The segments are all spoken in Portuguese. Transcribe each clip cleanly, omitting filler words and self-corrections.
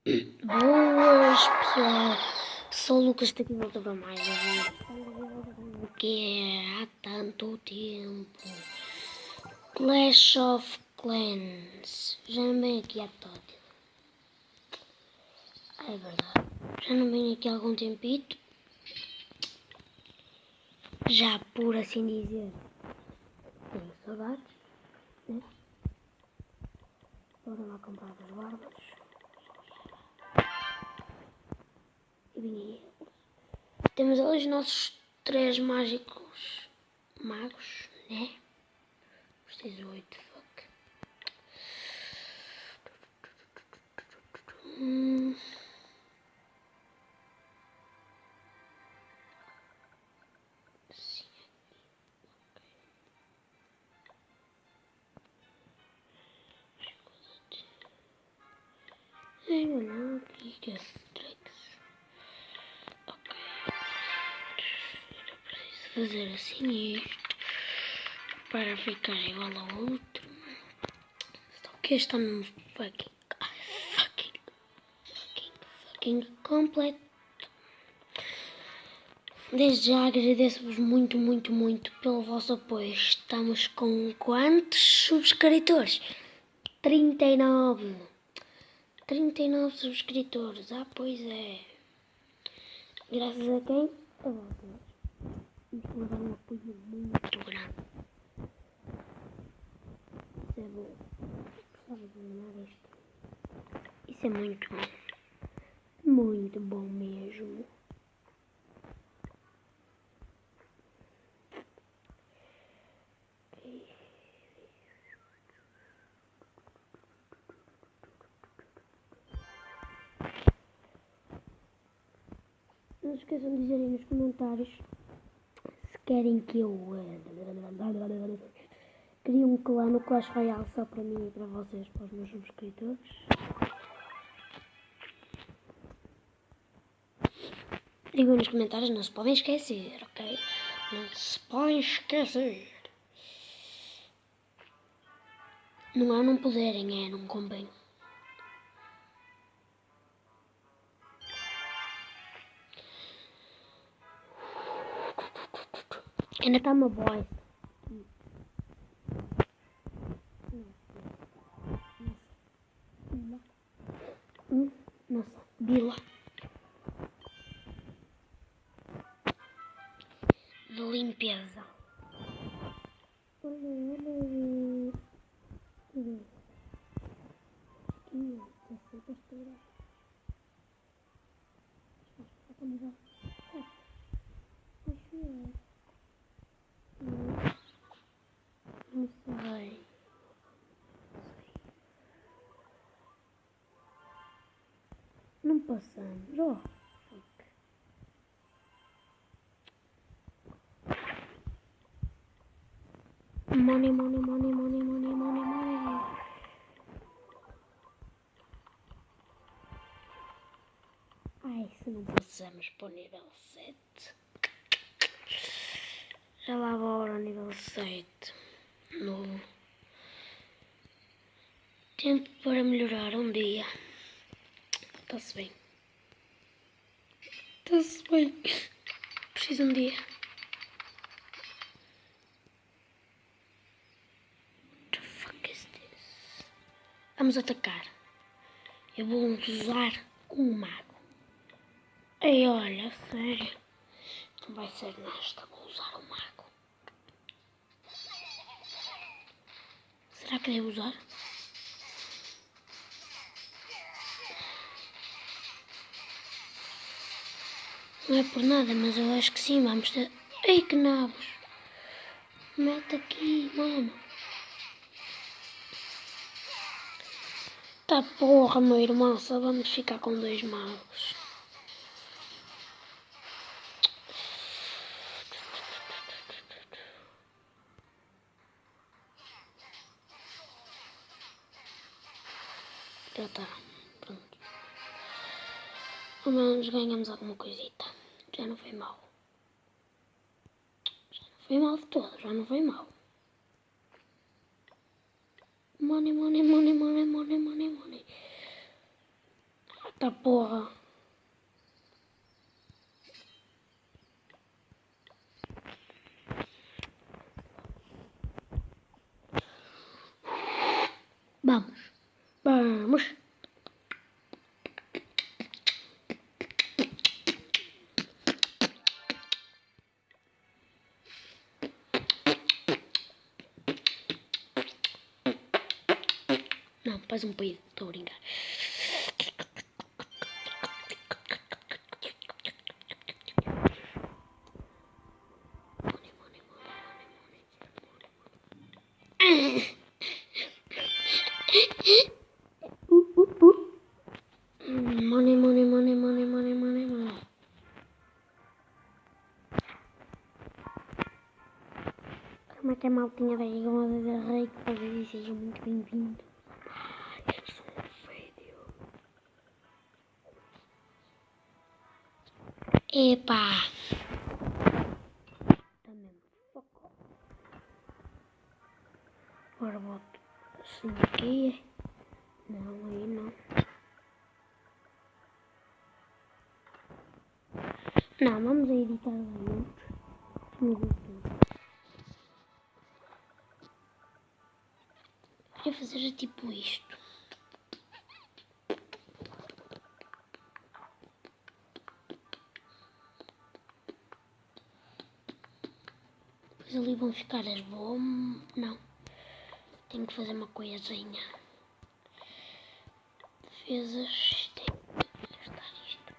Boas, pessoal. Sou o Lucas daqui volta para mais um vídeo. Que é há tanto tempo. Clash of Clans. Já não venho aqui há todo. É verdade. Já não venho aqui há algum tempito. Já por assim dizer. Tenho saudades. Né? Bora lá comprar as barbas. E vim aí. Temos ali os nossos 3 mágicos magos, né? Os 18, fuck. Sim, ok. Olha aqui que é Trex. Ok. Eu preciso fazer assim isto para ficar igual ao outro. Só que este está mesmo fucking completo. Desde já agradeço-vos muito pelo vosso apoio. Estamos com quantos subscritores? 39. 39 subscritores. Ah, pois é. Graças a quem? A vocês. Isto me dá um apoio muito grande. Isso é bom. Gostava de eliminar isto. Isso é muito bom. Muito bom mesmo. Não se esqueçam de dizerem nos comentários se querem que eu crie um clã no Clash Royale só para mim e para vocês, para os meus subscritores. Digam nos comentários, não se podem esquecer, ok? Não se podem esquecer. Não é não poderem, é não convém. Ainda está uma voz. Nossa, bila. De limpeza. Não sei. Não passamos. Oh, fuck. Money. Ai, se não passamos para o nível 7. Já lá agora ao nível 7. Novo. Tempo para melhorar um dia. Está-se bem. Está-se bem. Preciso um dia. What the fuck is this? Vamos atacar. Eu vou usar um mago. Ei, olha, sério. Não vai ser nesta. Vou usar um mago. Será que devo usar? Não é por nada, mas eu acho que sim. Vamos ter... Ei, que nabos. Mete aqui, mano. Tá porra, meu irmão. Só vamos ficar com 2 magos. Já tá. Pronto. Ao menos ganhamos alguma coisita. Já não foi mal. Já não foi mal de todo. Já não foi mal. Money. Tá porra. Vamos. Vamos. Não, faz um peido. Estou a brincar. Money, money, money, money, money, money, money. Como é que a maltinha vai chegar uma vez a rei que fazer isso? Seja muito bem-vindo. Ai, eu sou um vídeo. Epa! Tá mesmo. Foco. Agora boto assim aqui. Não, aí não. Não, vamos a editar juntos. Queria fazer tipo isto. Depois ali vão ficar as bombas. Não. Tenho que fazer uma coisinha. Defesas. Tenho que gastar isto.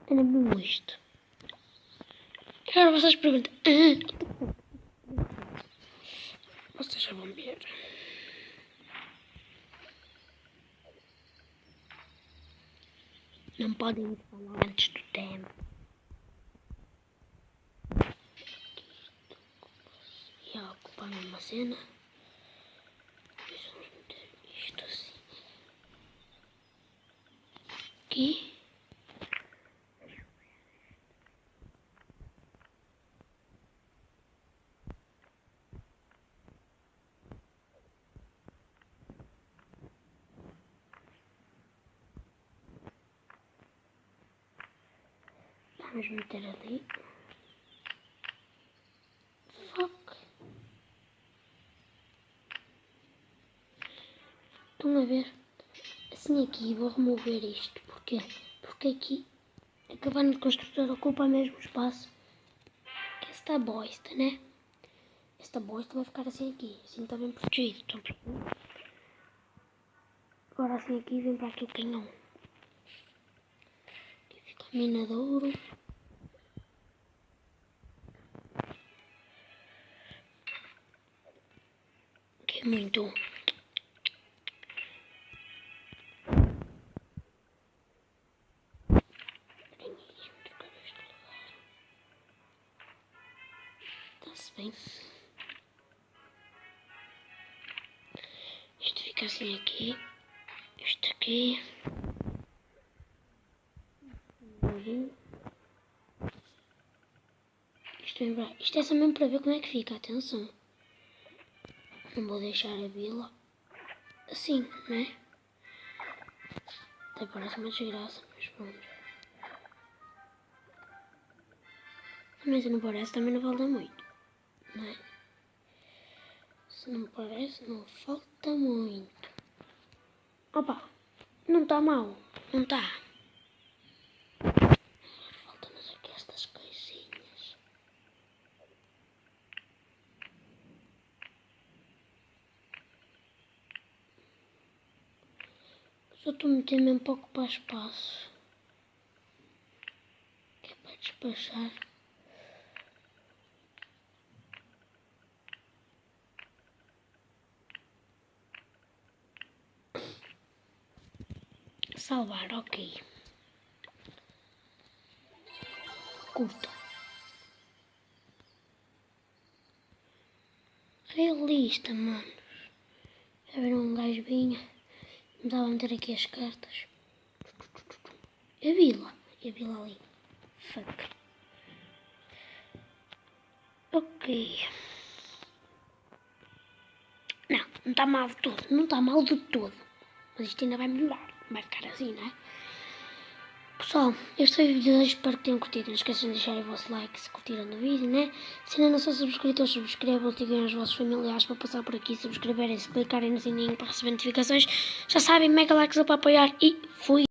Era mesmo isto. Agora vocês perguntam. Vocês já vão ver. Não podem me falar antes do tempo. E a ocupar uma cena. Vamos meter isto assim. Aqui. Vamos meter ali. Fuck. Estão a ver? Assim aqui vou remover isto. Porquê? Porque aqui a cabana de construtor ocupa o mesmo espaço que esta bosta, né? Esta bosta vai ficar assim aqui. Assim está bem protegido. Estão a perceber? Agora assim aqui vem para aqui o canhão. Aqui fica a mina de ouro. Que é muito. Está-se bem. Isto fica assim aqui. Isto aqui. Isto é só mesmo para ver como é que fica. Atenção. Não vou deixar a vila assim, né? Até parece uma desgraça, mas pronto. Também se não parece, também não falta muito, não é? Se não parece, não falta muito. Opa, não está mal, não está. Falta-nos aqui estas coisinhas. Só estou metendo mesmo para ocupar espaço. Que é para despachar. Salvar, ok. Curta. Realista, mano. Já viram um gajo vinha? Me dava a meter aqui as cartas. a vila. E a vila ali. Fuck. Ok. Não está mal de todo. Não está mal de todo. Mas isto ainda vai melhorar. Vai ficar assim, não é? Pessoal, este foi o vídeo de hoje. Espero que tenham curtido. Não esqueçam de deixar o vosso like se curtiram o vídeo, né? Se ainda não são subscritores, subscrevam, sigam os vossos familiares para passar por aqui, subscreverem-se, clicarem no sininho para receber notificações. Já sabem, mega likes para apoiar e fui!